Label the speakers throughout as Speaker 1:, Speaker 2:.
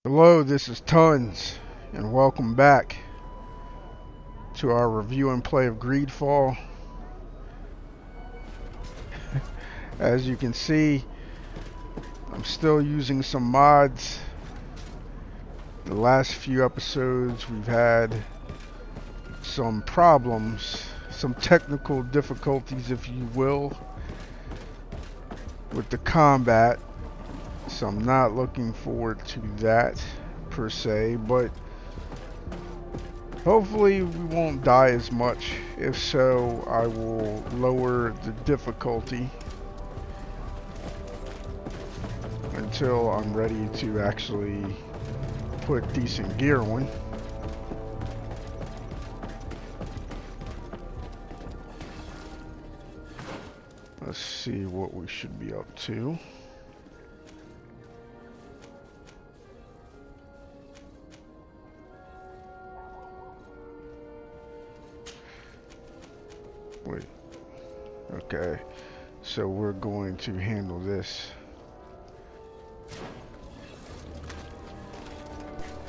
Speaker 1: Hello, this is Tons, and welcome back to our review and play of GreedFall. As you can see, I'm still using some mods. The last few episodes we've had some problems, some technical difficulties if you will, with the combat. So I'm not looking forward to that per se, but hopefully we won't die as much. If so, I will lower the difficulty until I'm ready to actually put decent gear on. Let's see what we should be up to. Wait. Okay. So we're going to handle this.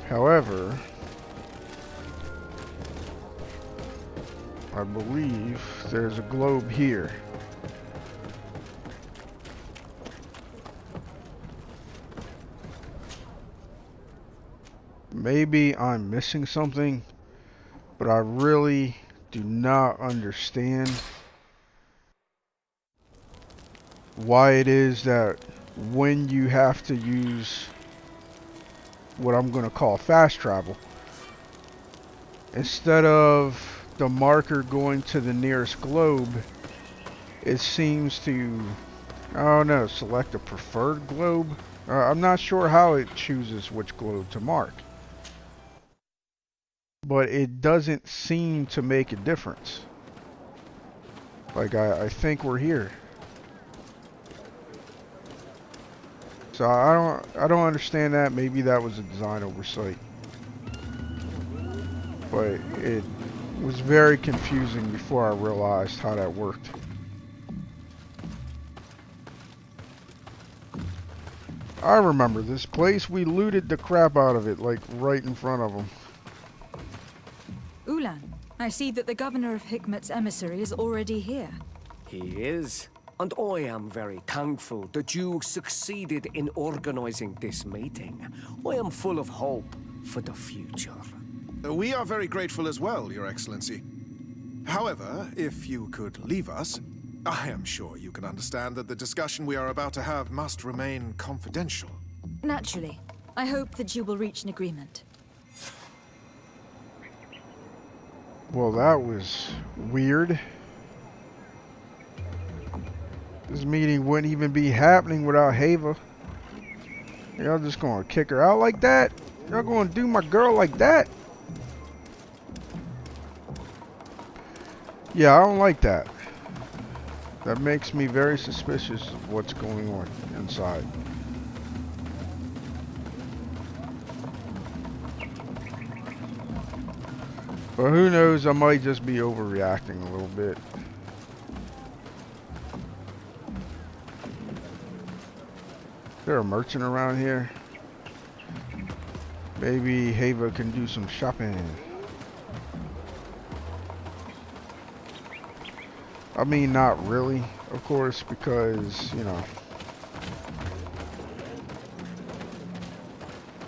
Speaker 1: However, I believe there's a globe here. Maybe I'm missing something, but I really do not understand why it is that when you have to use what I'm going to call fast travel, instead of the marker going to the nearest globe, it seems to, I don't know, select a preferred globe. I'm not sure how it chooses which globe to mark, but it doesn't seem to make a difference. Like, I think we're here. So I don't understand that. Maybe that was a design oversight. But it was very confusing before I realized how that worked. I remember this place. We looted the crap out of it, like right in front of them.
Speaker 2: Ulan, I see that the governor of Hikmet's emissary is already here.
Speaker 3: He is. And I am very thankful that you succeeded in organizing this meeting. I am full of hope for the future.
Speaker 4: We are very grateful as well, Your Excellency. However, if you could leave us, I am sure you can understand that the discussion we are about to have must remain confidential.
Speaker 2: Naturally. I hope that you will reach an agreement.
Speaker 1: Well, that was weird. This meeting wouldn't even be happening without Haeva. Y'all just gonna kick her out like that? Y'all gonna do my girl like that? Yeah, I don't like that. That makes me very suspicious of what's going on inside. But who knows, I might just be overreacting a little bit. Is there a merchant around here? Maybe Haeva can do some shopping. I mean, not really, of course, because, you know,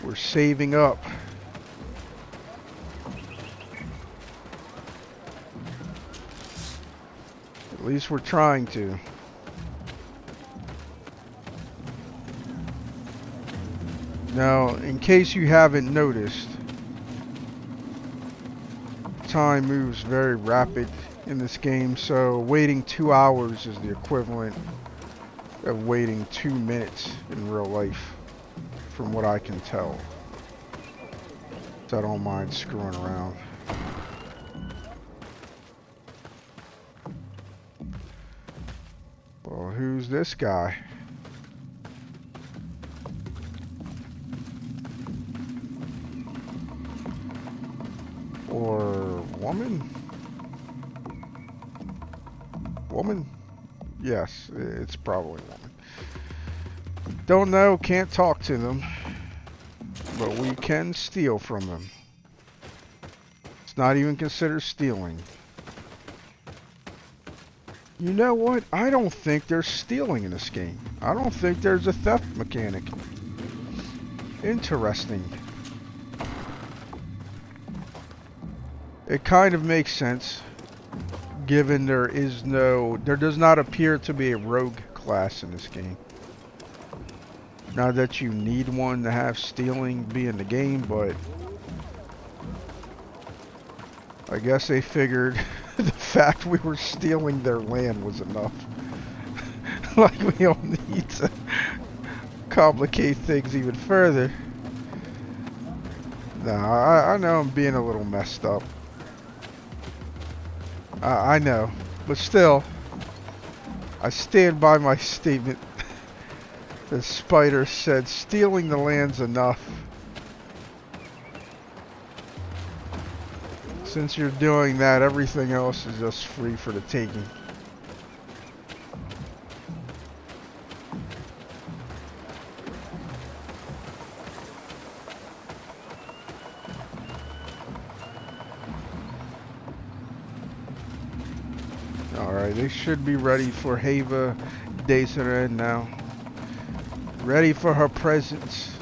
Speaker 1: we're saving up. At least we're trying to. Now, in case you haven't noticed, time moves very rapid in this game, so waiting 2 hours is the equivalent of waiting 2 minutes in real life, from what I can tell. So I don't mind screwing around. Well, who's this guy? Or woman? Woman? Yes, it's probably a woman. Don't know, can't talk to them. but we can steal from them. It's not even considered stealing. You know what? I don't think there's stealing in this game. I don't think there's a theft mechanic. Interesting. It kind of makes sense, given there does not appear to be a rogue class in this game. Not that you need one to have stealing be in the game, but I guess they figured the fact we were stealing their land was enough. Like, we don't need to complicate things even further. Nah, I know I'm being a little messed up. I know, but still, I stand by my statement. The spider said stealing the land's enough. Since you're doing that, everything else is just free for the taking. Alright, they should be ready for Haeva days at end now. Ready for her presence.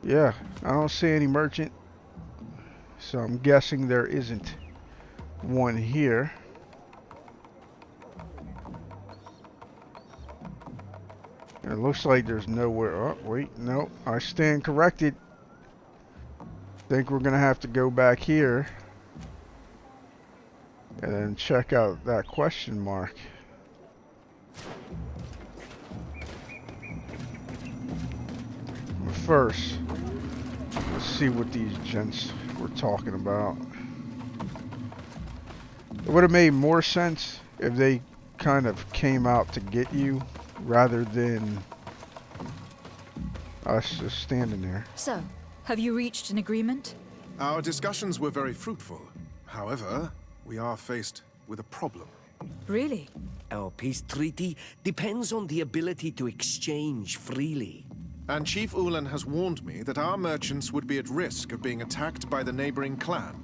Speaker 1: Yeah, I don't see any merchant, so I'm guessing there isn't one here. It looks like there's nowhere. Oh, wait, no, I stand corrected. Think we're gonna have to go back here and then check out that question mark. But first, let's see what these gents were talking about. It would have made more sense if they kind of came out to get you rather than us just standing there.
Speaker 2: So, have you reached an agreement?
Speaker 4: Our discussions were very fruitful. However, we are faced with a problem.
Speaker 2: Really?
Speaker 3: Our peace treaty depends on the ability to exchange freely.
Speaker 4: And Chief Ulan has warned me that our merchants would be at risk of being attacked by the neighboring clan.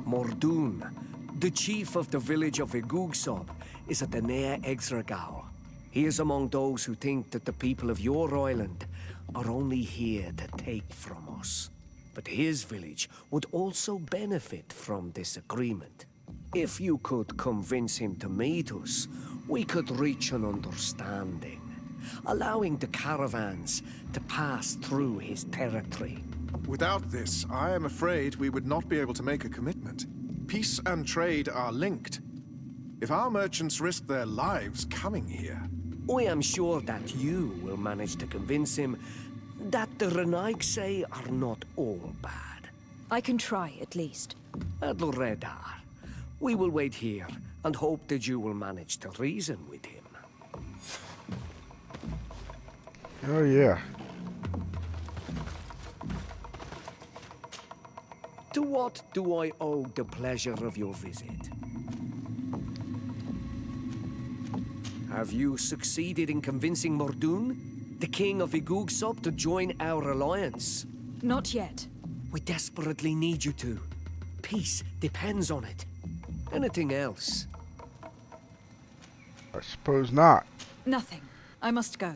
Speaker 3: Mordoon, the chief of the village of Igugsob, is at the Nea Exragao. He is among those who think that the people of your island are only here to take from us. But his village would also benefit from this agreement. If you could convince him to meet us, we could reach an understanding, allowing the caravans to pass through his territory.
Speaker 4: Without this, I am afraid we would not be able to make a commitment. Peace and trade are linked. If our merchants risk their lives coming here...
Speaker 3: I am sure that you will manage to convince him that the Renaigse are not all bad.
Speaker 2: I can try, at least.
Speaker 3: Adloredar, we will wait here and hope that you will manage to reason with him.
Speaker 1: Oh yeah.
Speaker 3: To what do I owe the pleasure of your visit? Have you succeeded in convincing Mordoon, the king of Igugsob, to join our alliance?
Speaker 2: Not yet.
Speaker 3: We desperately need you to. Peace depends on it. Anything else?
Speaker 1: I suppose not.
Speaker 2: Nothing. I must go.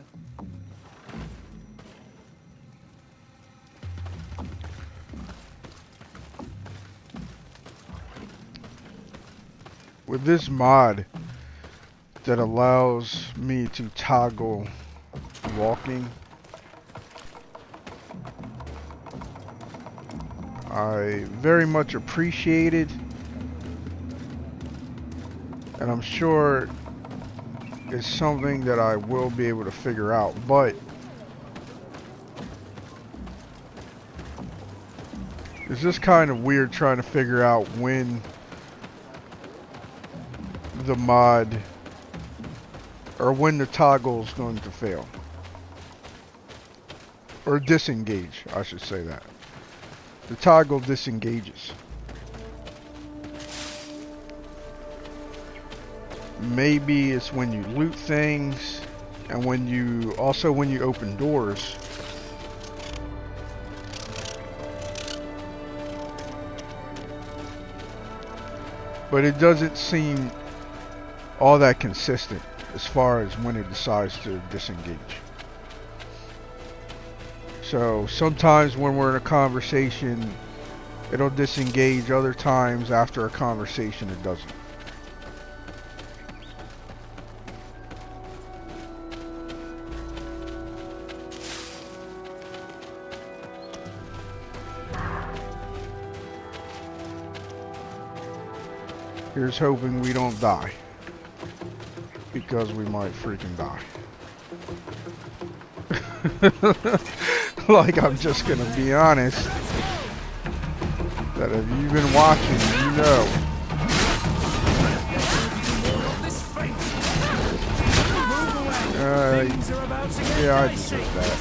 Speaker 1: With this mod that allows me to toggle walking, I very much appreciate it, and I'm sure it's something that I will be able to figure out, but it's just kind of weird trying to figure out when the mod or when the toggle is going to fail or disengage, I should say that. The toggle disengages. maybe it's when you loot things and when you open doors. But it doesn't seem all that consistent as far as when it decides to disengage. So sometimes when we're in a conversation, it'll disengage. Other times after a conversation, it doesn't. Here's hoping we don't die, because we might freaking die. Like, I'm just gonna be honest, that if you've been watching, you know. Yeah, I deserve that.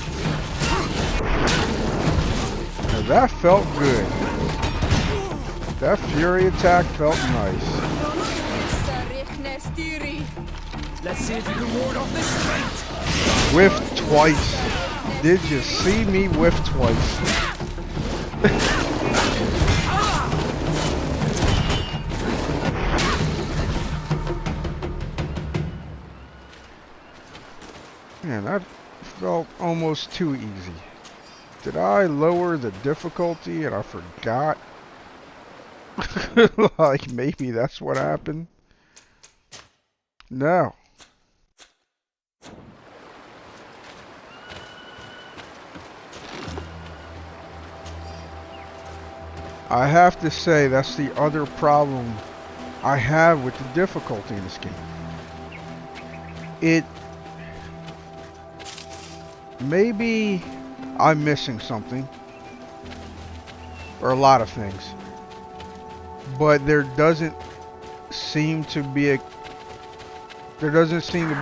Speaker 1: Now that felt good. That fury attack felt nice.
Speaker 3: Let's see if you can ward off this fate.
Speaker 1: Whiffed twice. Did you see me whiff twice? Man, that felt almost too easy. Did I lower the difficulty and I forgot? Like, maybe that's what happened? No. I have to say, that's the other problem I have with the difficulty in this game. Maybe I'm missing something, or a lot of things, but there doesn't seem to be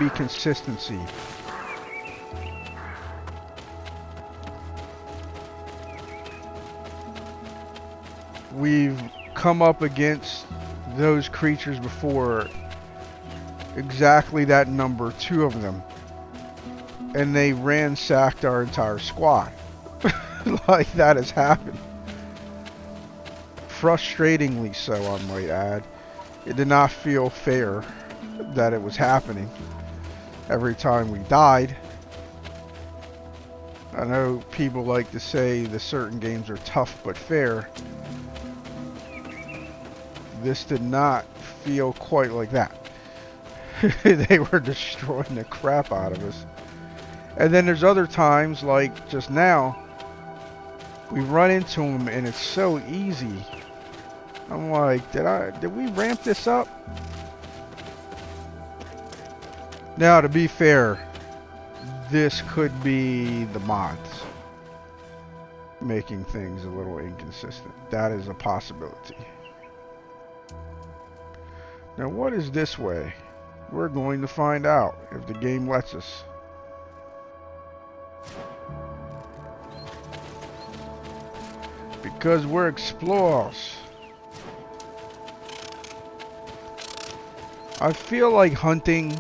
Speaker 1: consistency. We've come up against those creatures before, exactly that number, 2 of them, and they ransacked our entire squad. Like, that has happened. Frustratingly so, I might add. It did not feel fair that it was happening every time we died. I know people like to say that certain games are tough but fair. This did not feel quite like that. They were destroying the crap out of us. And then there's other times, like just now, we run into them and it's so easy. I'm like, did we ramp this up? Now, to be fair, this could be the mods making things a little inconsistent. That is a possibility. Now, what is this way? We're going to find out if the game lets us. Because we're explorers. I feel like hunting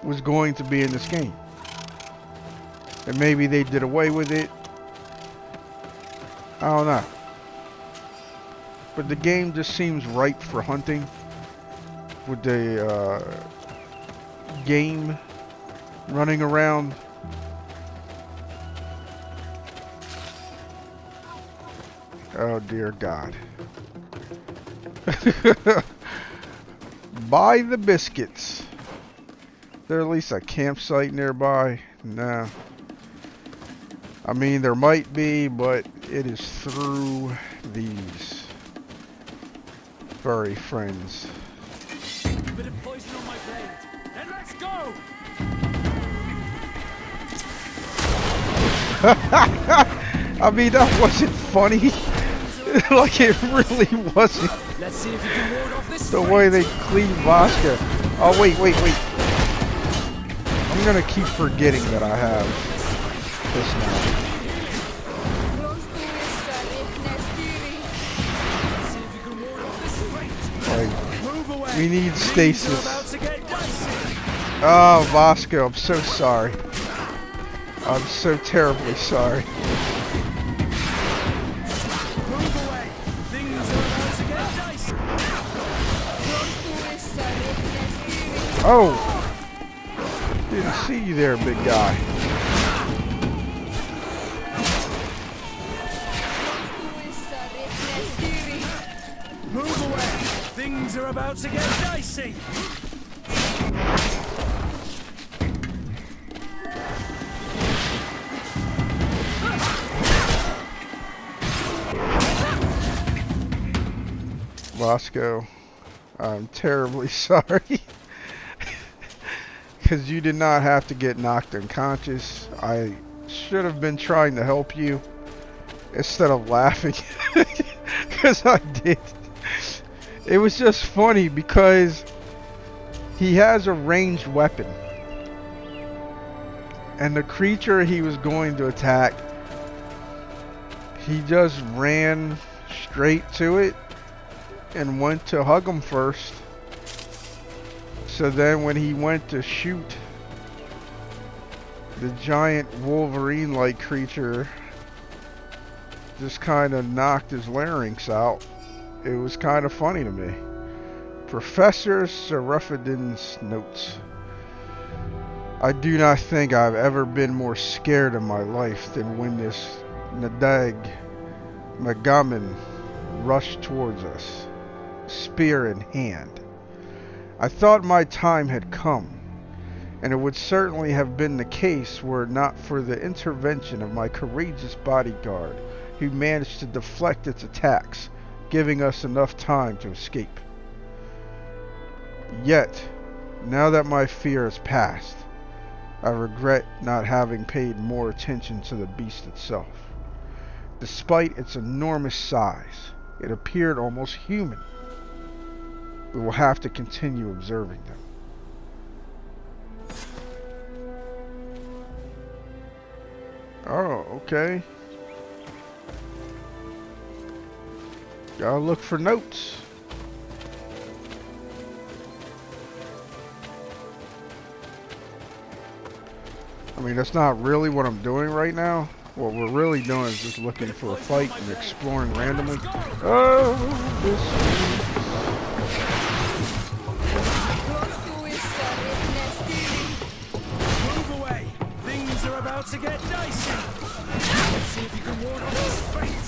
Speaker 1: was going to be in this game. And maybe they did away with it. I don't know. But the game just seems ripe for hunting. With the game running around. Oh dear God. Buy the biscuits. There at least a campsite nearby? Nah. I mean, there might be, but it is through these furry friends.
Speaker 3: Bit of poison on my blade. Then let's go.
Speaker 1: I mean, that wasn't funny. Like, it really wasn't.
Speaker 3: Let's see if you can ward off this
Speaker 1: The way they clean Vasco. Oh, wait. I'm gonna keep forgetting that I have this now. Like, We need stasis. Oh, Vasco, I'm so sorry. I'm so terribly sorry. Oh! Didn't see you there, big guy.
Speaker 3: Move away! Things are about to get dicey!
Speaker 1: Vasco, I'm terribly sorry. Because you did not have to get knocked unconscious. I should have been trying to help you instead of laughing. Because I did. It was just funny because he has a ranged weapon. And the creature he was going to attack, he just ran straight to it and went to hug him first. So then when he went to shoot the giant Wolverine-like creature, just kind of knocked his larynx out. It was kind of funny to me. Professor Seraphidan's notes. I do not think I've ever been more scared in my life than when this Nadag Magaman rushed towards us, spear in hand. I thought my time had come, and it would certainly have been the case were it not for the intervention of my courageous bodyguard, who managed to deflect its attacks, giving us enough time to escape. Yet, now that my fear has passed, I regret not having paid more attention to the beast itself. Despite its enormous size, it appeared almost human. We will have to continue observing them. Oh, okay. Gotta look for notes. I mean, that's not really what I'm doing right now. What we're really doing is just looking for a fight and exploring randomly. Oh, this.
Speaker 3: About to get dicey. Let's see if you can ward off this fate.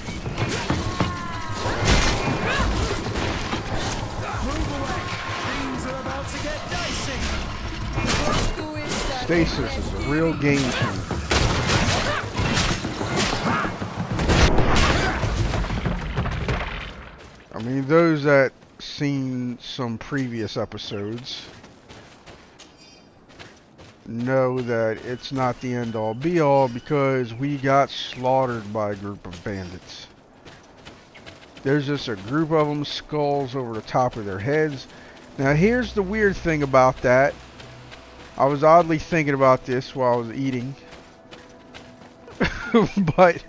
Speaker 3: Move away. Things are about to get dicey.
Speaker 1: Stasis is a real game changer. I mean, those that seen some previous episodes know that it's not the end all be all, because we got slaughtered by a group of bandits. There's just a group of them, skulls over the top of their heads. Now here's the weird thing about that. I was oddly thinking about this while I was eating. But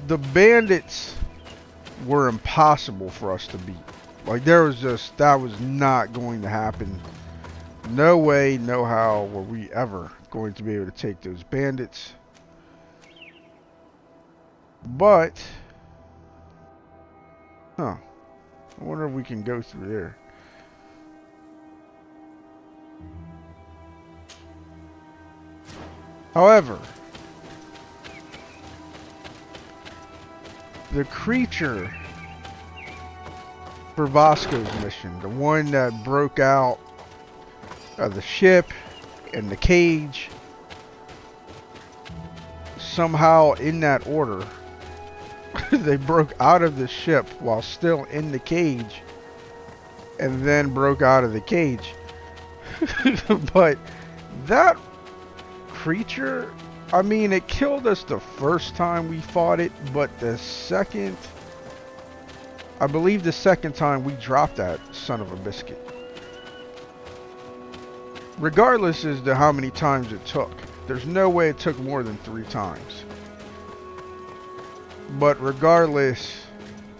Speaker 1: the bandits were impossible for us to beat. Like, there was just, that was not going to happen. No way, no how were we ever going to be able to take those bandits. But, I wonder if we can go through there. However, the creature for Vasco's mission, the one that broke out of the ship and the cage, somehow in that order, they broke out of the ship while still in the cage, and then broke out of the cage. But that creature, I mean, it killed us the first time we fought it, but the second, I believe the second time we dropped that son of a biscuit. Regardless as to how many times it took, there's no way it took more than 3 times. But regardless,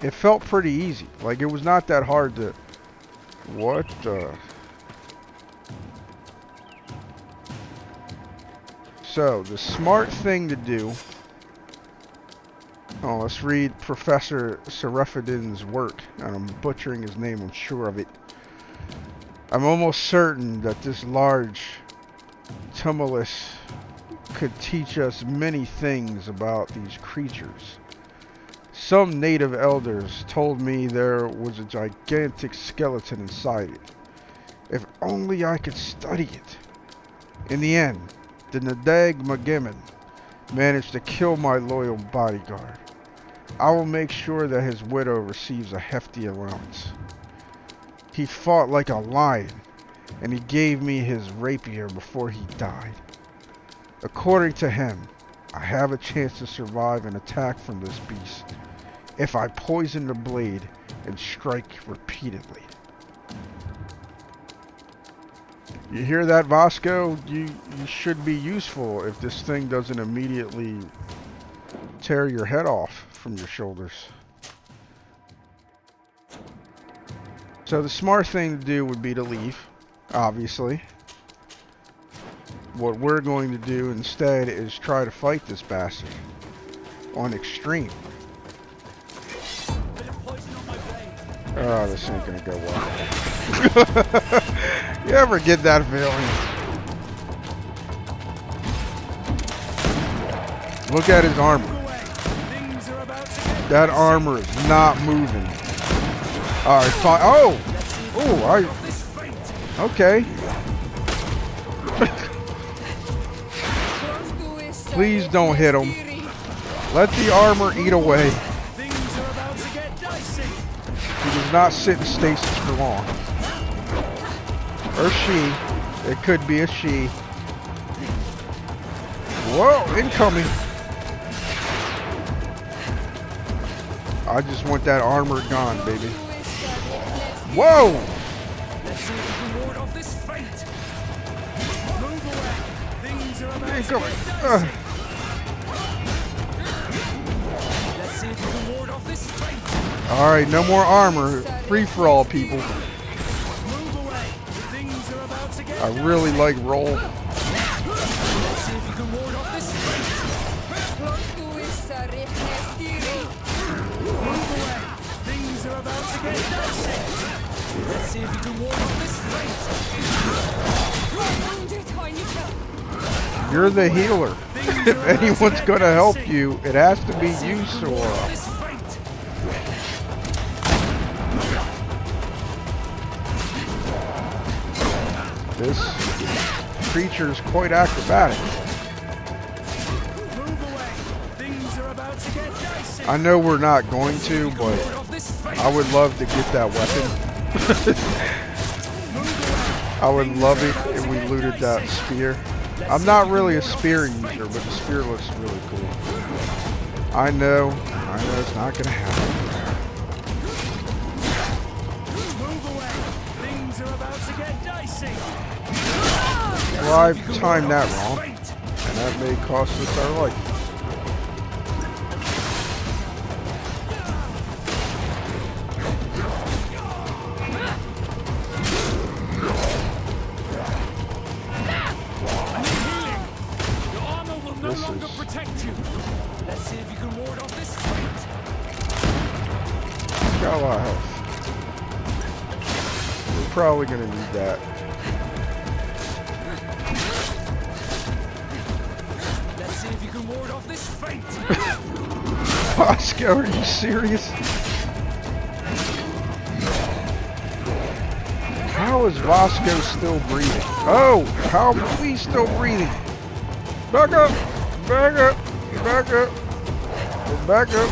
Speaker 1: it felt pretty easy. Like, it was not that hard to What the? So, the smart thing to do... Oh, let's read Professor Seraphiddin's work. I'm butchering his name, I'm sure of it. I'm almost certain that this large tumulus could teach us many things about these creatures. Some native elders told me there was a gigantic skeleton inside it. If only I could study it. In the end, the Nadag Magiman managed to kill my loyal bodyguard. I will make sure that his widow receives a hefty allowance. He fought like a lion, and he gave me his rapier before he died. According to him, I have a chance to survive an attack from this beast if I poison the blade and strike repeatedly. You hear that, Vasco? You should be useful if this thing doesn't immediately tear your head off from your shoulders. So the smart thing to do would be to leave, obviously. What we're going to do instead is try to fight this bastard on extreme. Oh, this ain't gonna go well. You ever get that feeling? Look at his armor. That armor is not moving. Alright, fine. Oh! Oh, okay. Please don't hit him. Let the armor eat away. He does not sit in stasis for long. Or she. It could be a she. Whoa, incoming. I just want that armor gone, baby. Whoa! Incoming. Alright, no more armor. Free for all, people. I really like roll. You're the healer. If anyone's gonna help you, it has to be you, Sora. This creature is quite acrobatic. I know we're not going to, but I would love to get that weapon. I would love it if we looted that spear. I'm not really a spear user, but the spear looks really cool. I know it's not gonna happen. Well, I've timed that wrong, and that may cost us our life. Got a lot of health. We're probably gonna need that.
Speaker 3: Let's see if you can ward off this fate.
Speaker 1: Vasco, are you serious? How is Vasco still breathing? Oh, how are we still breathing? Back up! Back up! Back up! Back up!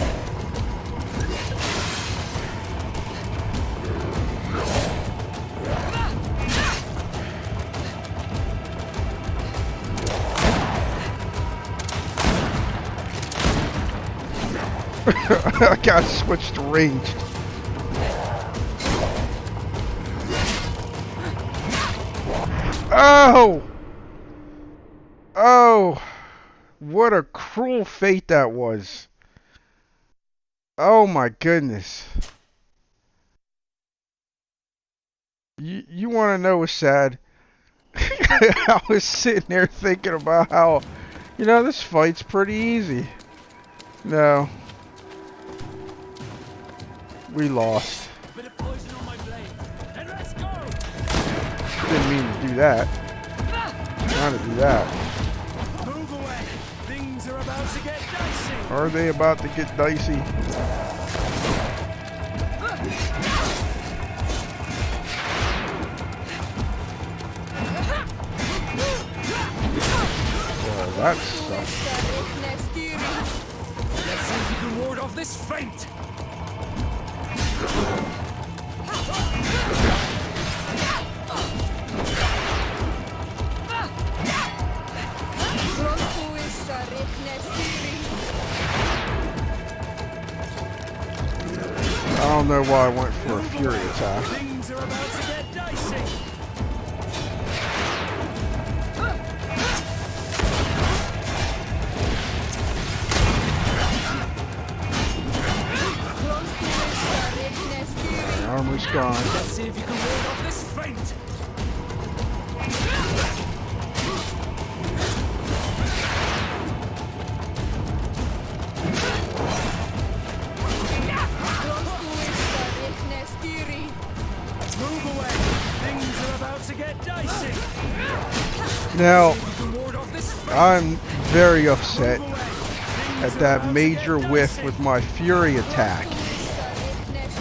Speaker 1: I gotta switch to ranged. Oh! Oh! What a cruel fate that was. Oh my goodness. You want to know what's sad? I was sitting there thinking about how, this fight's pretty easy. No. We lost.
Speaker 3: Bit of poison on my blade. And let's go!
Speaker 1: Didn't mean to do that. Trying to do that.
Speaker 3: Move away. Things are about to get dicey.
Speaker 1: Are they about to get dicey? Oh, that sucks.
Speaker 3: Let's see if you can ward off this feint.
Speaker 1: I don't know why I went for a fury attack.
Speaker 3: Things are about to get dicey.
Speaker 1: My armor's gone.
Speaker 3: Let's see if you can ward off this feint. Move away. Things are about to get dicey.
Speaker 1: Now,
Speaker 3: You can ward off this feint.
Speaker 1: I'm very upset at that major whiff with my fury attack.
Speaker 3: Let's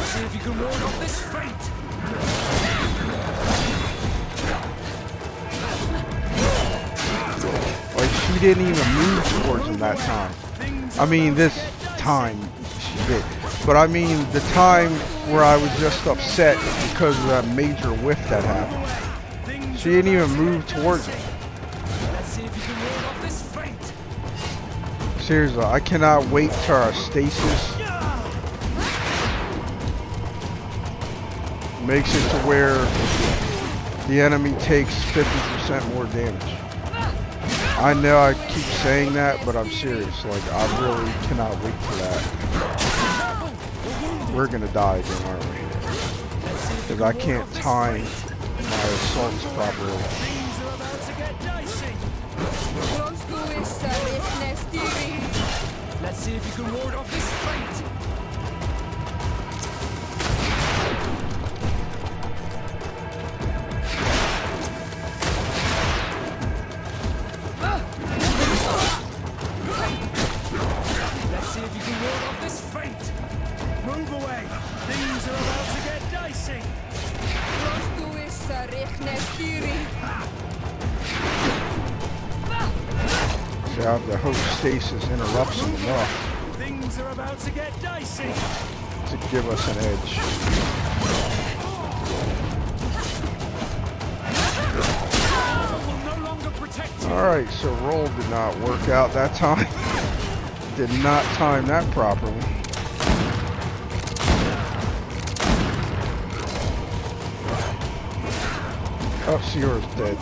Speaker 3: see if you can ward off this feint.
Speaker 1: Like, she didn't even move towards him that time. I mean, this time she did. But I mean, the time where I was just upset because of that major whiff that happened. She didn't even move towards him.
Speaker 3: Let's see if you can ward off this feint.
Speaker 1: Seriously, I cannot wait till our stasis makes it to where the enemy takes 50% more damage. I know I keep saying that, but I'm serious. Like, I really cannot wait for that. We're gonna die again, aren't we? Because I can't time my assaults properly.
Speaker 3: Things are about to get dicey. Let's see if you can ward off this feint. Let's see if you can ward off this feint. Move away. Things are about to get dicey.
Speaker 1: So I have to hope stasis interrupts him enough
Speaker 3: Things are about to get dicey.
Speaker 1: to give us an edge.
Speaker 3: Will no longer protect you.
Speaker 1: Alright, so roll did not work out that time. Did not time that properly. Oh, Sierra's dead.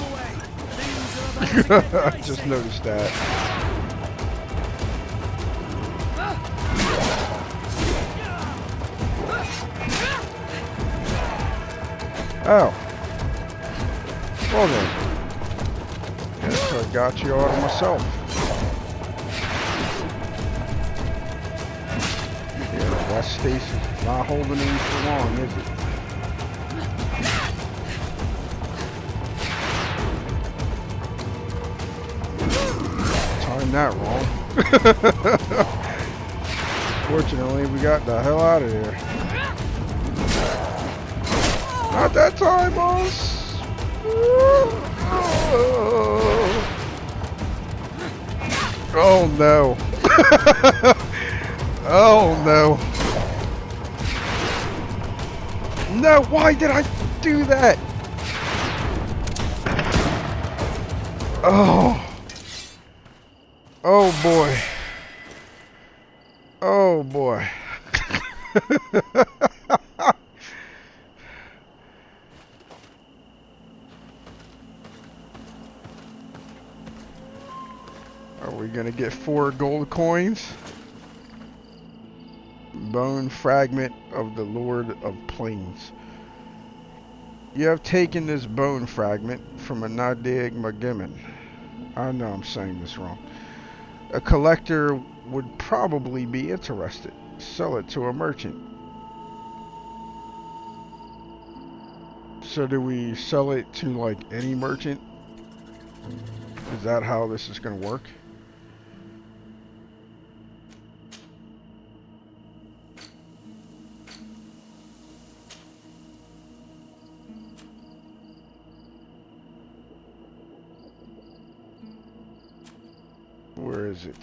Speaker 1: I just noticed that. Oh. Well then. Guess I got you out of myself. Yeah, that stasis not holding in for long, is it? Timed that wrong. Fortunately, we got the hell out of there. Not that time, boss. Oh no. Oh no. No, why did I do that? Oh. Oh boy. Oh boy. Are we gonna get 4 gold coins? bone fragment of the Lord of Plains. You have taken this bone fragment from a Nadig Magimin. I know I'm saying this wrong. A collector would probably be interested. Sell it to a merchant. So do we sell it to like any merchant? Is that how this is going to work? Where is it?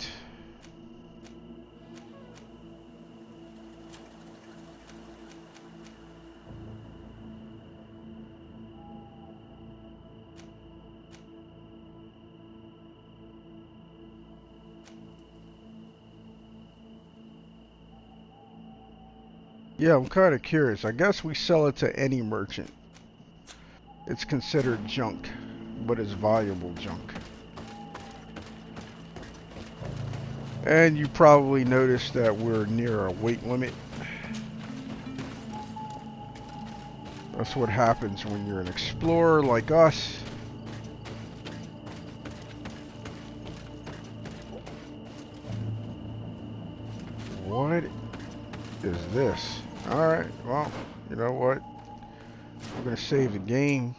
Speaker 1: Yeah, I'm kind of curious. I guess we sell it to any merchant. It's considered junk, but it's valuable junk. And you probably noticed that we're near a weight limit. That's what happens when you're an explorer like us. What is this? Alright, well, you know what? We're gonna save the game.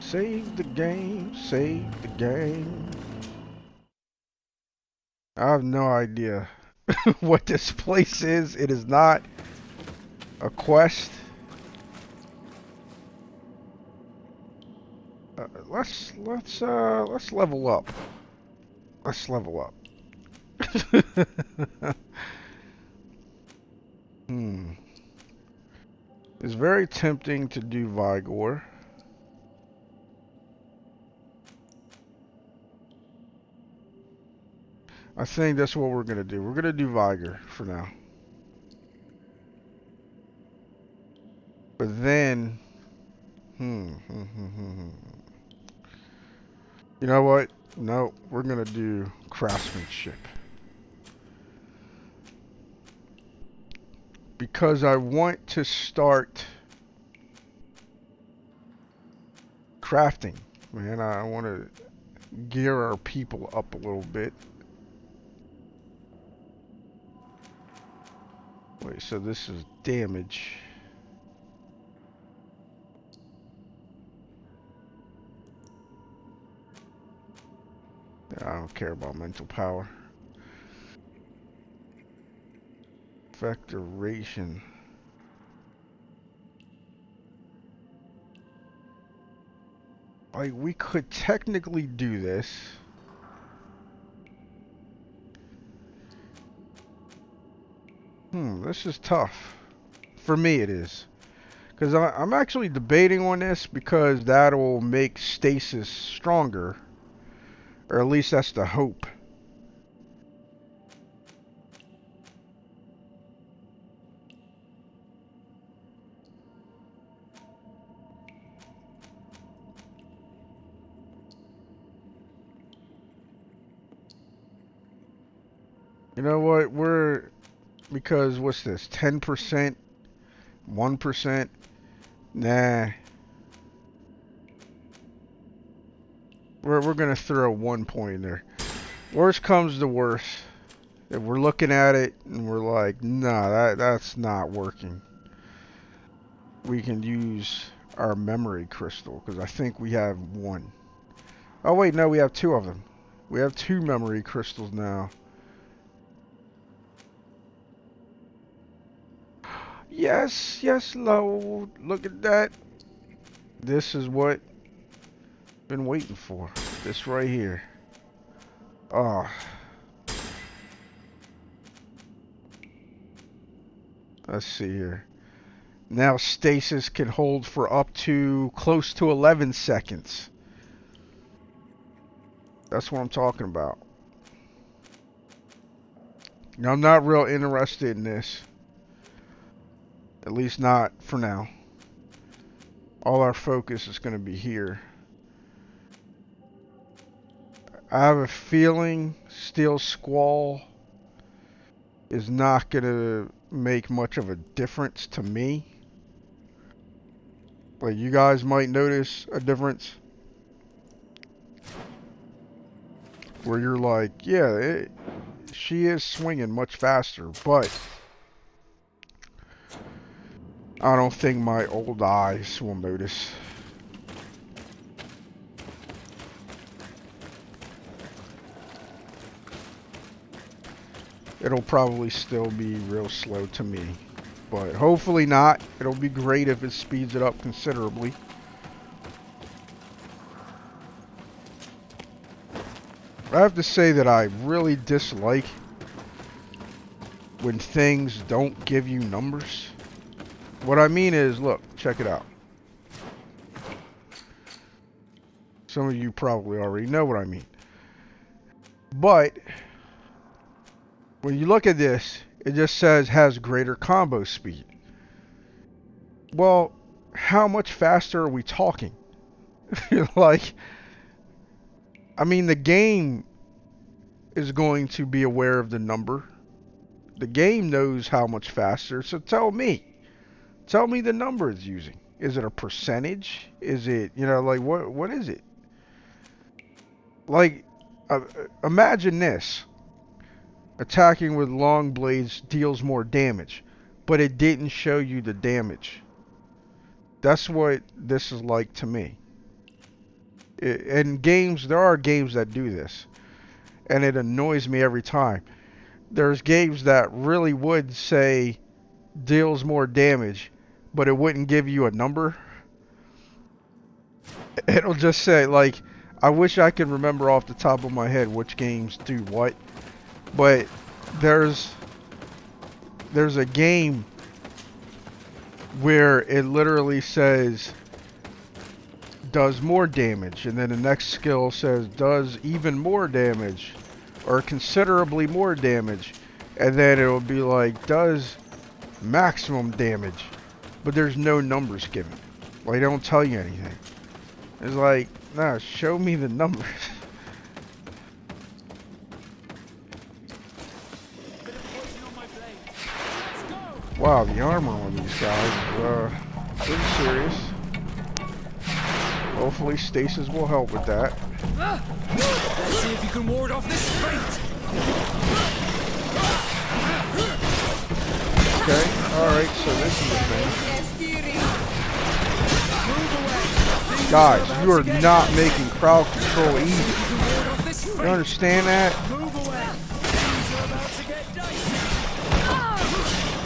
Speaker 1: Save the game, save the game. I have no idea what this place is. It is not a quest. Let's level up. Let's level up. It's very tempting to do Vigor. I think that's what we're gonna do. We're gonna do Vigor for now. But then, you know what? No, we're gonna do craftsmanship. Because I want to start crafting, man. I want to gear our people up a little bit. Wait, so this is damage. I don't care about mental power. Vectoration. Like, we could technically do this. This is tough. For me, it is. Because I'm actually debating on this because that'll make stasis stronger. Or at least that's the hope. You know what? Because what's this? 10%? 1%? Nah. We're gonna throw 1 point in there. Worst comes to worst. If we're looking at it and we're like, nah, that's not working. We can use our memory crystal, because I think we have one. Oh wait, no, we have 2 of them. We have 2 memory crystals now. Yes, yes, Lord. Look at that. This is what I've been waiting for. This right here. Oh. Let's see here. Now stasis can hold for up to close to 11 seconds. That's what I'm talking about. Now, I'm not real interested in this. At least not for now. All our focus is going to be here. I have a feeling Steel Squall is not going to make much of a difference to me. Like, you guys might notice a difference where you're like, yeah, she is swinging much faster, but I don't think my old eyes will notice. It'll probably still be real slow to me, but hopefully not. It'll be great if it speeds it up considerably. I have to say that I really dislike when things don't give you numbers. What I mean is, look, check it out. Some of you probably already know what I mean. But when you look at this, it just says has greater combo speed. Well, how much faster are we talking? Like, I mean, the game is going to be aware of the number. The game knows how much faster, so tell me. Tell me the number it's using. Is it a percentage? Is it, you know, like, what is it? Like, imagine this. Attacking with long blades deals more damage, but it didn't show you the damage. That's what this is like to me. In games, there are games that do this, and it annoys me every time. There's games that really would say deals more damage, but it wouldn't give you a number. It'll just say, like, I wish I could remember off the top of my head which games do what, but there's a game where it literally says does more damage, and then the next skill says does even more damage or considerably more damage, and then it'll be like does maximum damage, but there's no numbers given. Like, they don't tell you anything. It's like, nah, show me the numbers. Wow, the armor on these guys is pretty serious. Hopefully stasis will help with that.
Speaker 3: Let's see if you can ward off this fate.
Speaker 1: Okay, alright, so this is the thing. Guys, you are not making crowd control easy. You understand that?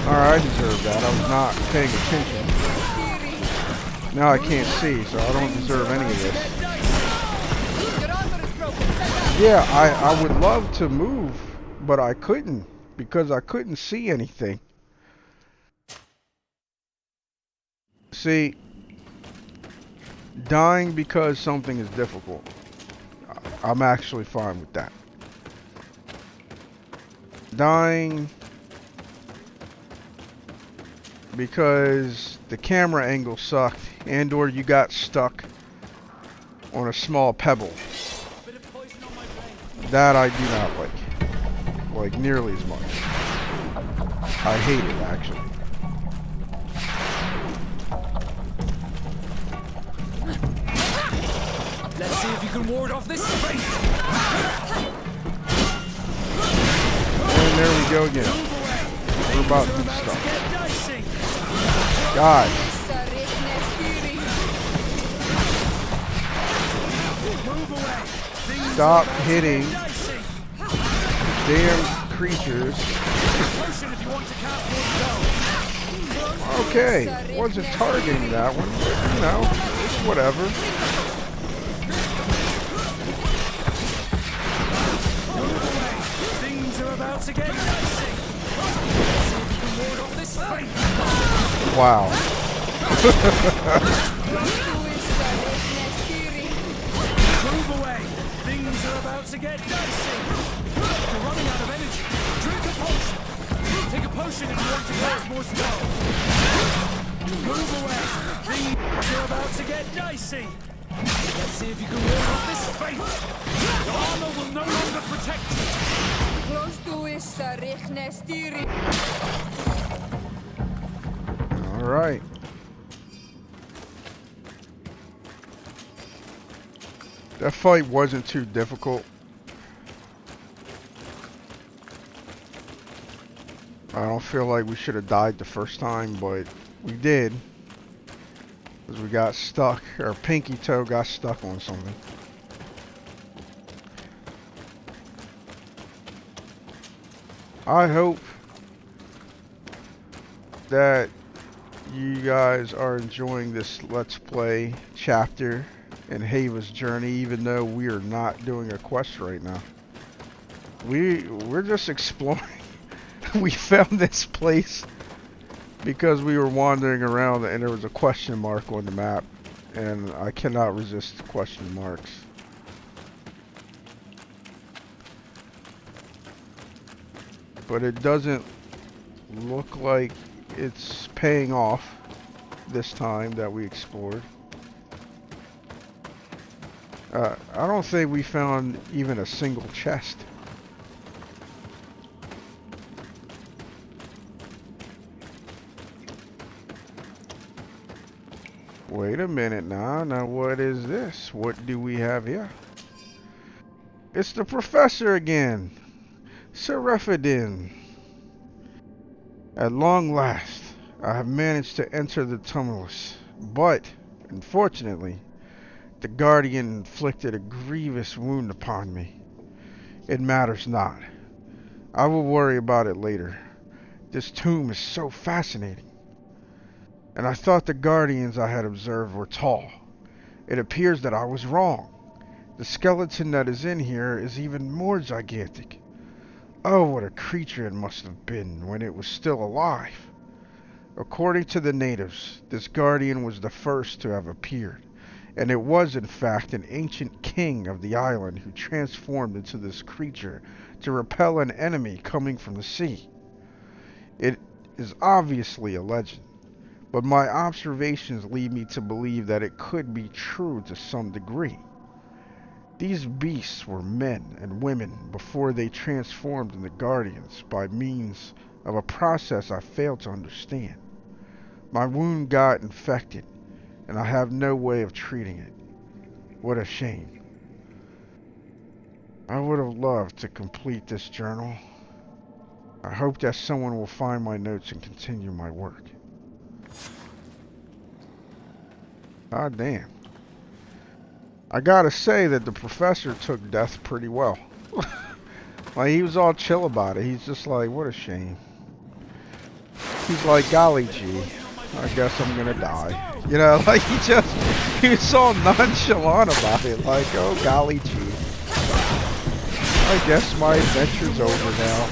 Speaker 1: Alright, I deserve that. I was not paying attention. Now I can't see, so I don't deserve any of this. Yeah, I would love to move, but I couldn't because I couldn't see anything. See, dying because something is difficult, I'm actually fine with that. Dying because the camera angle sucked and or you got stuck on a small pebble, that I do not like nearly as much. I hate it, actually.
Speaker 3: Let's see if you can ward off this fate.
Speaker 1: And there we go again. We're about to do stuff. Guys. Stop hitting damn creatures. Okay, wasn't targeting that one, but you know, it's whatever.
Speaker 3: Things are about to get dicey.
Speaker 1: Wow.
Speaker 3: Move away. Things are about to get dicey. You're running out of energy. Drink a potion. Take a potion if you want to cast more spell. Move away. Things are about to get dicey. Let's see if you can ward off this fate.
Speaker 5: armor will no longer protect you.
Speaker 1: All right. That fight wasn't too difficult. I don't feel like we should have died the first time, but we did. Because we got stuck. Our pinky toe got stuck on something. I hope that you guys are enjoying this Let's Play chapter in Haeva's journey, even though we are not doing a quest right now. We're just exploring. We found this place because we were wandering around and there was a question mark on the map, and I cannot resist question marks. But it doesn't look like it's paying off this time that we explored. I don't think we found even a single chest. Wait a minute now. Now what is this? What do we have here? It's the professor again. Sir Refidin. At long last, I have managed to enter the tumulus, but, unfortunately, the Guardian inflicted a grievous wound upon me. It matters not. I will worry about it later. This tomb is so fascinating. And I thought the Guardians I had observed were tall. It appears that I was wrong. The skeleton that is in here is even more gigantic. Oh, what a creature it must have been when it was still alive. According to the natives, this Guardian was the first to have appeared, and it was in fact an ancient king of the island who transformed into this creature to repel an enemy coming from the sea. It is obviously a legend, but my observations lead me to believe that it could be true to some degree. These beasts were men and women before they transformed into guardians by means of a process I failed to understand. My wound got infected, and I have no way of treating it. What a shame. I would have loved to complete this journal. I hope that someone will find my notes and continue my work. God damn. I gotta say that the professor took death pretty well. Like, he was all chill about it. He's just like, what a shame. He's like, golly gee, I guess I'm gonna die. You know, like, he was all nonchalant about it. Like, oh golly gee, I guess my adventure's over now.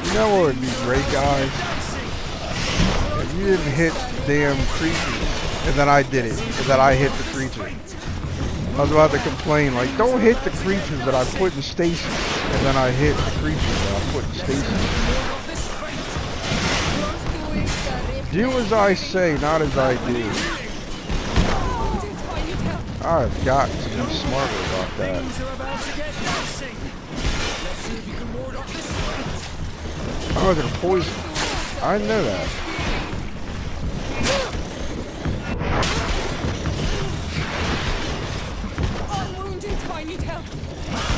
Speaker 1: You know what would be great, guys? If you didn't hit the damn creatures, and then I did it, and then I hit the creature. I was about to complain, like, don't hit the creatures that I put in stasis, and then I hit the creatures that I put in stasis. Do as I say, not as I do. I've got to be smarter about that. Oh, they're poison. I know that.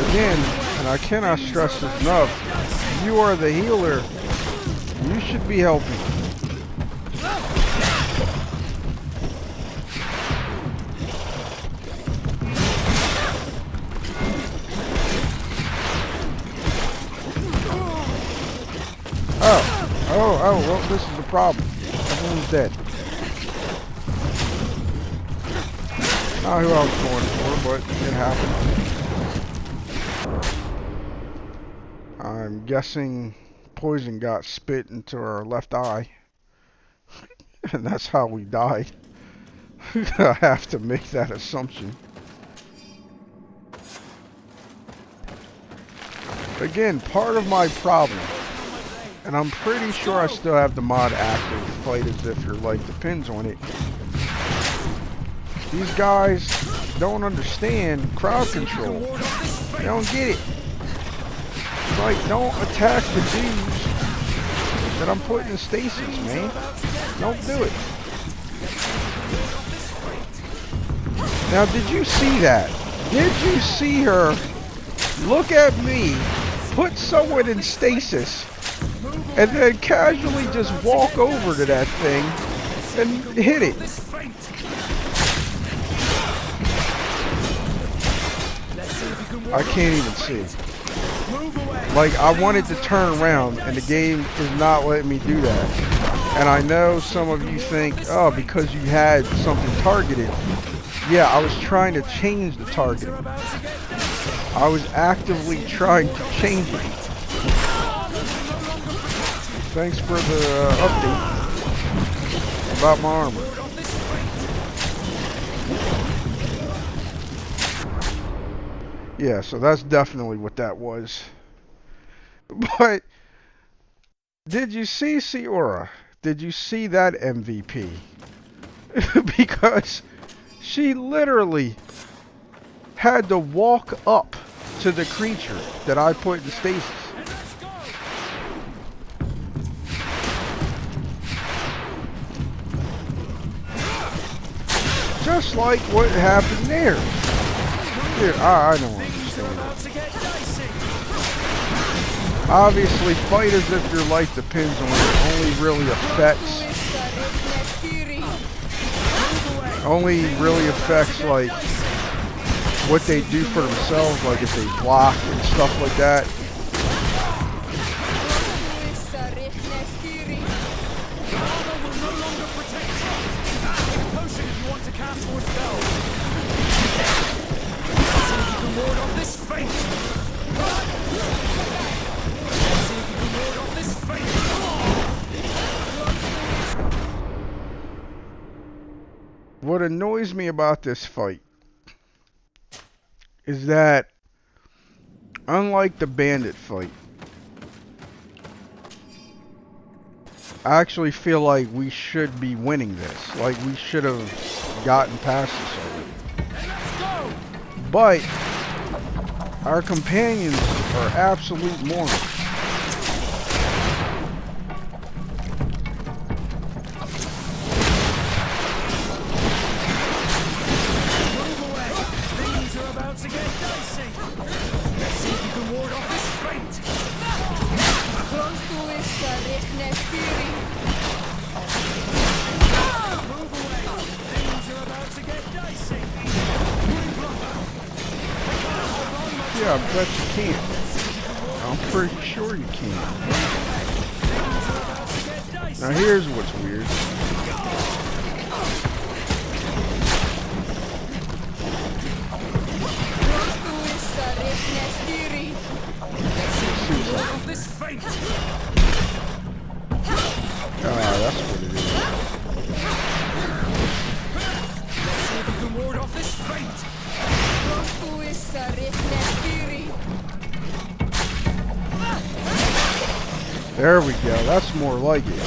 Speaker 1: Again, and I cannot stress this enough, you are the healer. You should be helping. Oh, well, this is the problem. Everyone's dead. Not who I was going for, but it happened. I'm guessing poison got spit into our left eye. And that's how we died. I have to make that assumption. Again, part of my problem, and I'm pretty sure I still have the mod active, fight as if your life depends on it. These guys, don't understand crowd control. They don't get it. It's like, don't attack the dudes that I'm putting in stasis, man. Don't do it. Now, did you see that? Did you see her look at me, put someone in stasis, and then casually just walk over to that thing and hit it? I can't even see. Like, I wanted to turn around, and the game is not letting me do that. And I know some of you think, oh, because you had something targeted. Yeah, I was trying to change the target. I was actively trying to change it. Thanks for the update about my armor. Yeah, so that's definitely what that was. But did you see Siora? Did you see that MVP? Because she literally had to walk up to the creature that I put in stasis. Just like what happened there. Dude, I don't understand. Obviously, fight as if your life depends on it only really affects like what they do for themselves, like if they block and stuff like that. What annoys me about this fight is that, unlike the bandit fight, I actually feel like we should be winning this. Like, we should have gotten past this already. But our companions are absolute morons. Yeah, I bet you can't. I'm pretty sure you can. Now here's what's weird. That's what it is. There we go. That's more like it.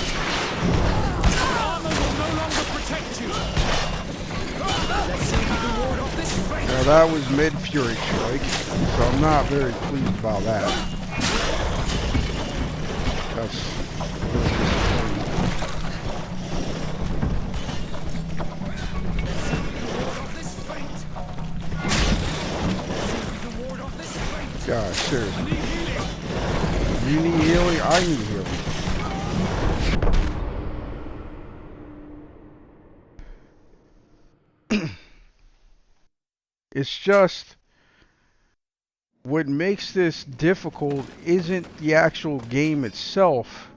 Speaker 1: Now that was mid-Fury Strike, so I'm not very pleased about that. That's really disappointing. God, seriously. You need healing? I need healing. It's just, what makes this difficult isn't the actual game itself.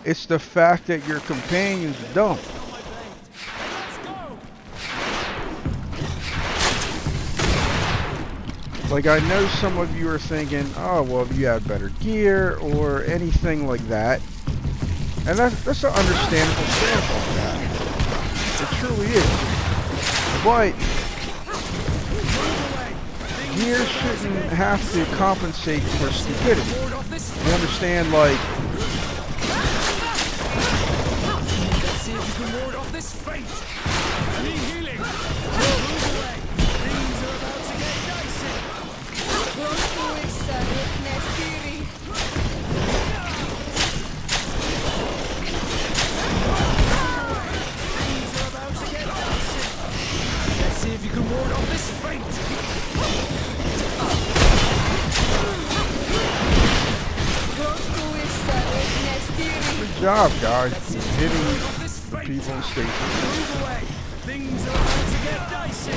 Speaker 1: It's the fact that your companions don't. Like, I know some of you are thinking, oh, well, if you have better gear or anything like that. And that's an understandable stance on that. It truly is. But gear shouldn't have to compensate for stupidity. You understand, like, job, guys. You're hitting the people in stations.
Speaker 5: Things are about to get dicey.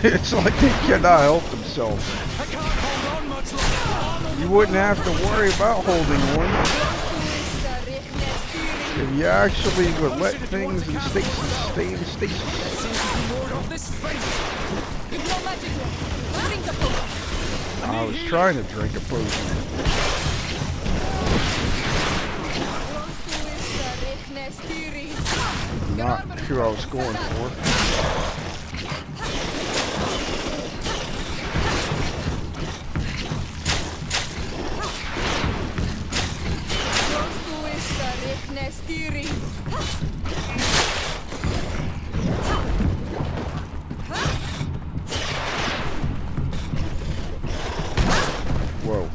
Speaker 1: It's like they cannot help themselves.
Speaker 5: I can't hold on much longer.
Speaker 1: You wouldn't have to worry about holding one if you actually would let things in stasis stay in stasis. I was trying to drink a potion. Not who I was going for. Whoa.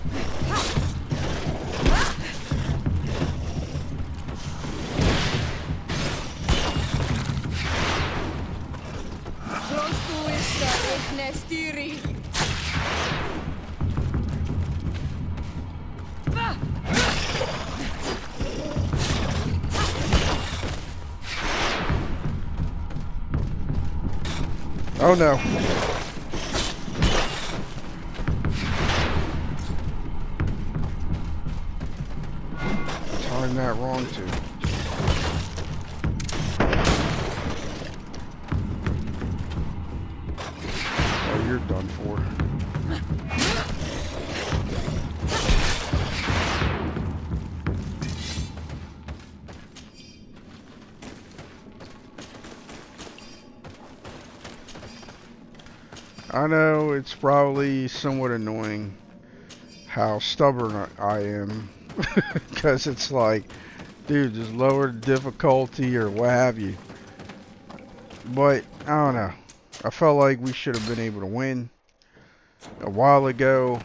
Speaker 1: Oh no. Timed that wrong too. Oh, you're done for. I know it's probably somewhat annoying how stubborn I am, because it's like, dude, just lower the difficulty or what have you. But I don't know. I felt like we should have been able to win a while ago.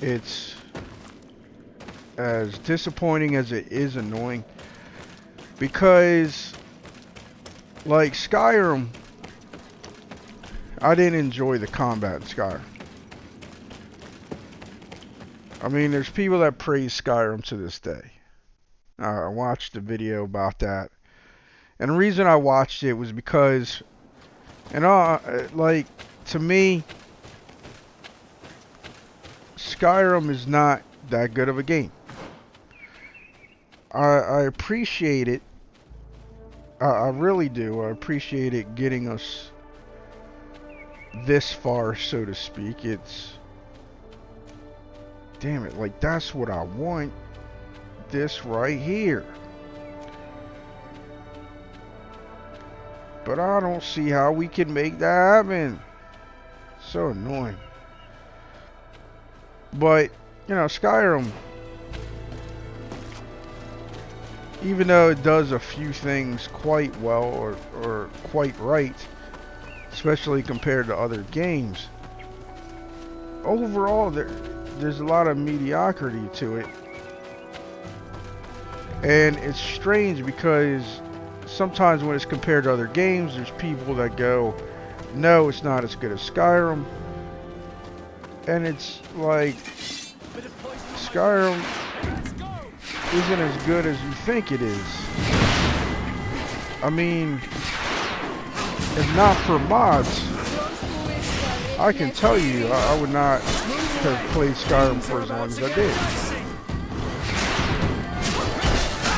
Speaker 1: It's as disappointing as it is annoying, because like Skyrim, I didn't enjoy the combat in Skyrim. I mean, there's people that praise Skyrim to this day. I watched a video about that, and the reason I watched it was because, like, to me, Skyrim is not that good of a game. I appreciate it. I really do. I appreciate it getting us this far, so to speak. It's... Damn it, like, that's what I want. This right here. But I don't see how we can make that happen. So annoying. But, you know, Skyrim, even though it does a few things quite well or quite right, especially compared to other games, overall there's a lot of mediocrity to it. And it's strange because sometimes when it's compared to other games, there's people that go, no, it's not as good as Skyrim. And it's like, Skyrim isn't as good as you think it is. I mean, if not for mods, I can tell you I would not have played Skyrim for as long as I did.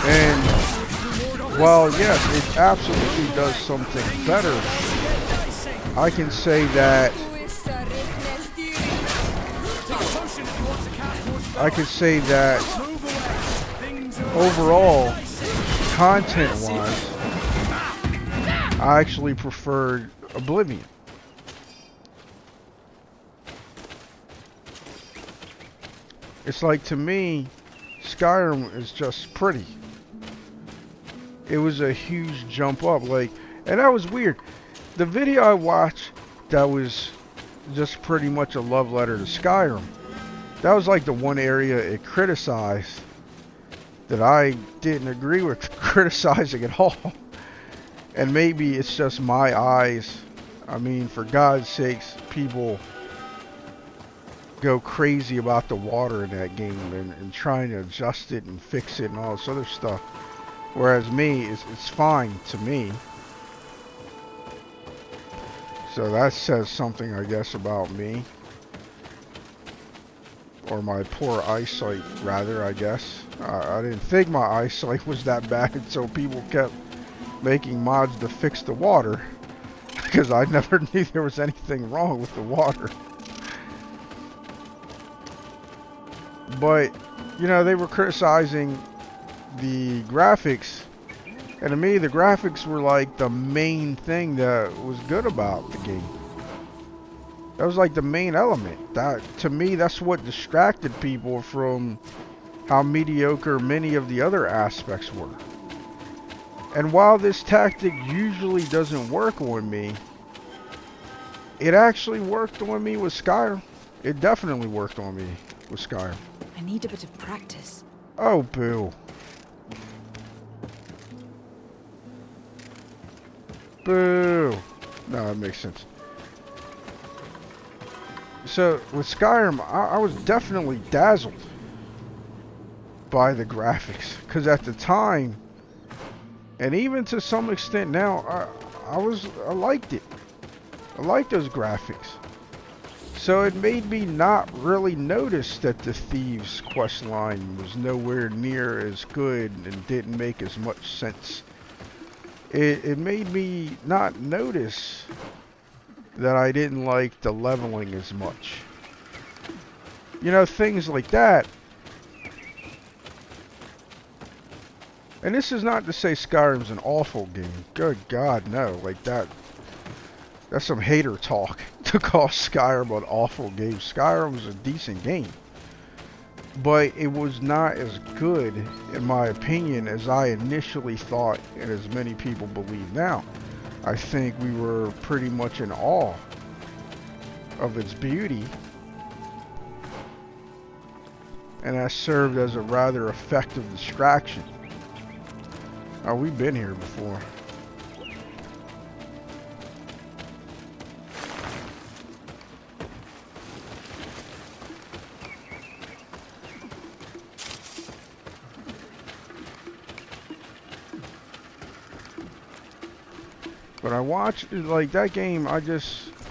Speaker 1: And while yes, it absolutely does something better, I can say that overall, content-wise, I actually preferred Oblivion. It's like, to me, Skyrim is just pretty. It was a huge jump up, like, and that was weird. The video I watched that was just pretty much a love letter to Skyrim, that was like the one area it criticized that I didn't agree with criticizing at all. And maybe it's just my eyes. I mean, for God's sakes, people, go crazy about the water in that game and trying to adjust it and fix it and all this other stuff. Whereas me, it's fine to me. So that says something, I guess, about me. Or my poor eyesight, rather, I guess. I didn't think my eyesight was that bad until people kept making mods to fix the water. Because I never knew there was anything wrong with the water. But, you know, they were criticizing the graphics. And to me, the graphics were like the main thing that was good about the game. That was like the main element. That, to me, that's what distracted people from how mediocre many of the other aspects were. And while this tactic usually doesn't work on me, it actually worked on me with Skyrim. It definitely worked on me with Skyrim.
Speaker 2: I need a bit of practice.
Speaker 1: Oh, boo. Boo. No, that makes sense. So, with Skyrim, I was definitely dazzled by the graphics. Because at the time, and even to some extent now, I liked it. I liked those graphics. So it made me not really notice that the Thieves questline was nowhere near as good and didn't make as much sense. It made me not notice that I didn't like the leveling as much. You know, things like that. And this is not to say Skyrim's an awful game. Good God, no. Like that. That's some hater talk to call Skyrim an awful game. Skyrim was a decent game. But it was not as good, in my opinion, as I initially thought and as many people believe now. I think we were pretty much in awe of its beauty. And that served as a rather effective distraction. Oh, we've been here before. But I watched, like, that game, I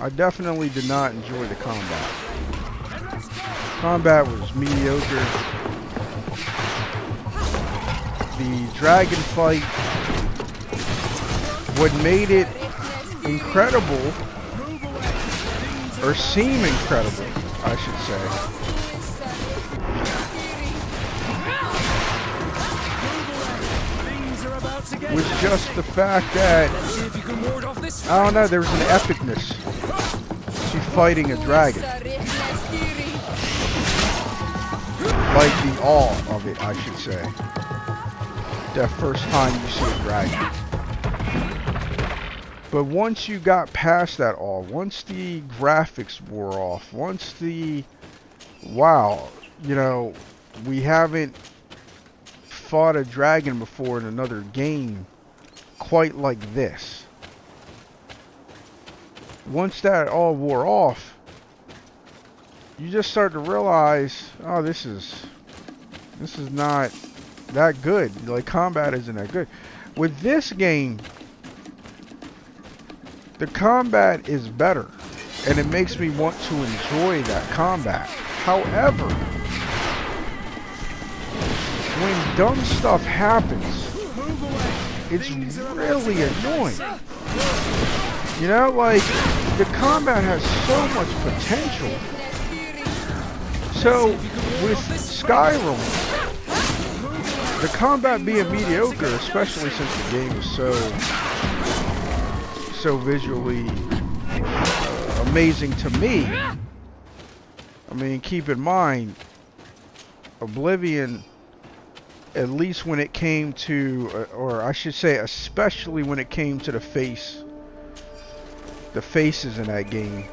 Speaker 1: definitely did not enjoy the combat. Combat was mediocre. The dragon fight, what made it incredible, or seem incredible, I should say, was just the fact that, I don't know, there was an epicness to fighting a dragon. Like the awe of it, I should say. That first time you see a dragon. But once you got past that awe, once the graphics wore off, once the, wow, you know, we haven't fought a dragon before in another game quite like this. Once that all wore off, you just start to realize, oh, this is not that good. Like, combat isn't that good. With this game, the combat is better, and it makes me want to enjoy that combat. However, when dumb stuff happens, it's really annoying. You know, like, the combat has so much potential. So, with Skyrim, the combat being mediocre, especially since the game is so visually amazing to me. I mean, keep in mind, Oblivion, at least when it came to, or I should say, especially when it came to the faces in that game,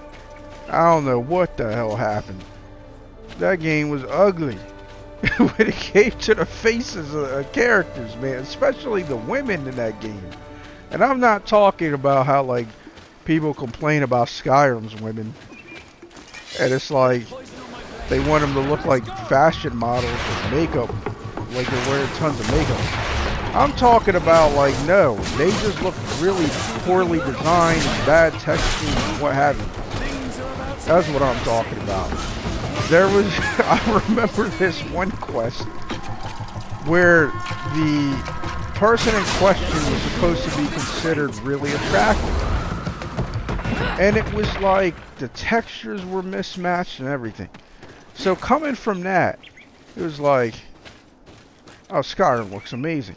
Speaker 1: I don't know what the hell happened. That game was ugly when it came to the faces of characters, man, especially the women in that game. And I'm not talking about how, like, people complain about Skyrim's women, and it's like, they want them to look like fashion models with makeup, like they're wearing tons of makeup. I'm talking about like, no, they just look really poorly designed, bad texture, and what have you. That's what I'm talking about. There was, I remember this one quest where the person in question was supposed to be considered really attractive. And it was like the textures were mismatched and everything. So coming from that, it was like, oh, Skyrim looks amazing.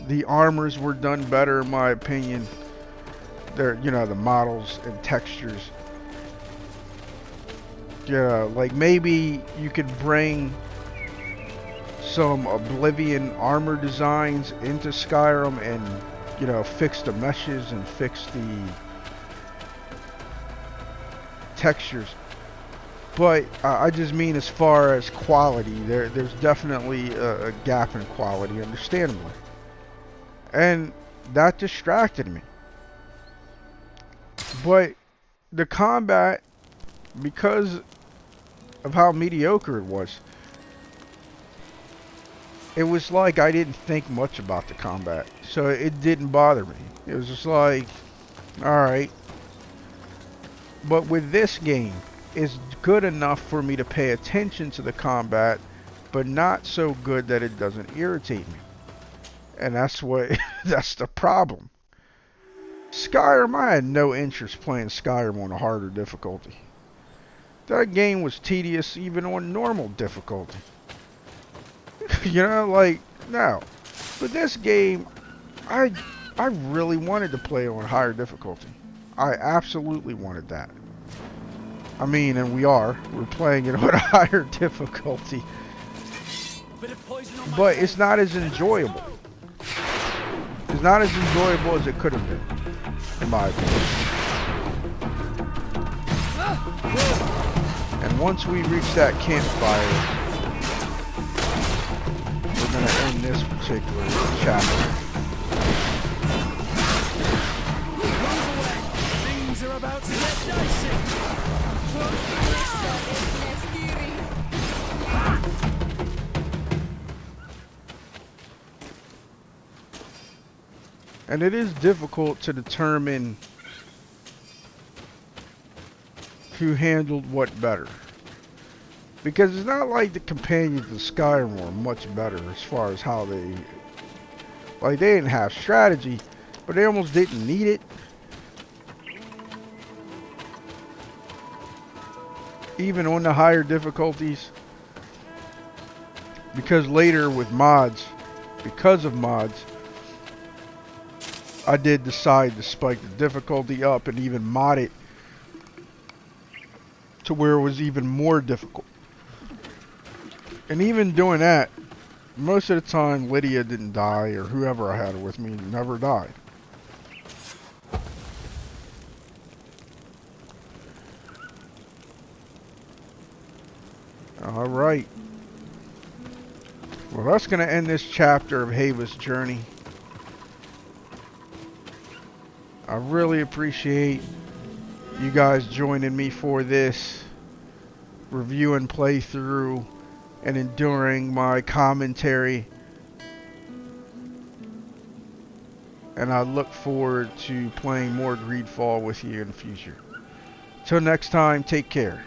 Speaker 1: The armors were done better in my opinion. They're, you know, the models and textures. Yeah, like maybe you could bring some Oblivion armor designs into Skyrim and, you know, fix the meshes and fix the textures. But I just mean as far as quality, there's definitely a gap in quality, understandably. And that distracted me. But the combat, because of how mediocre it was like I didn't think much about the combat. So it didn't bother me. It was just like, alright. But with this game, it's good enough for me to pay attention to the combat, but not so good that it doesn't irritate me. And that's what, that's the problem. Skyrim, I had no interest playing Skyrim on a harder difficulty. That game was tedious even on normal difficulty. You know, like, no. But this game, I really wanted to play on higher difficulty. I absolutely wanted that. I mean, and we're playing it on a higher difficulty. But it's not as enjoyable. It's not as enjoyable as it could have been, in my opinion. And once we reach that campfire, we're going to end this particular chapter.
Speaker 5: Things are about to get dicey.
Speaker 1: And it is difficult to determine who handled what better. Because it's not like the companions of Skyrim were much better as far as how they... Like, they didn't have strategy, but they almost didn't need it. Even on the higher difficulties. Because later with mods, because of mods, I did decide to spike the difficulty up and even mod it to where it was even more difficult. And even doing that, most of the time Lydia didn't die, or whoever I had with me never died. Alright. Well, that's going to end this chapter of Haeva's journey. I really appreciate you guys joining me for this review and playthrough and enduring my commentary. And I look forward to playing more GreedFall with you in the future. Till next time, take care.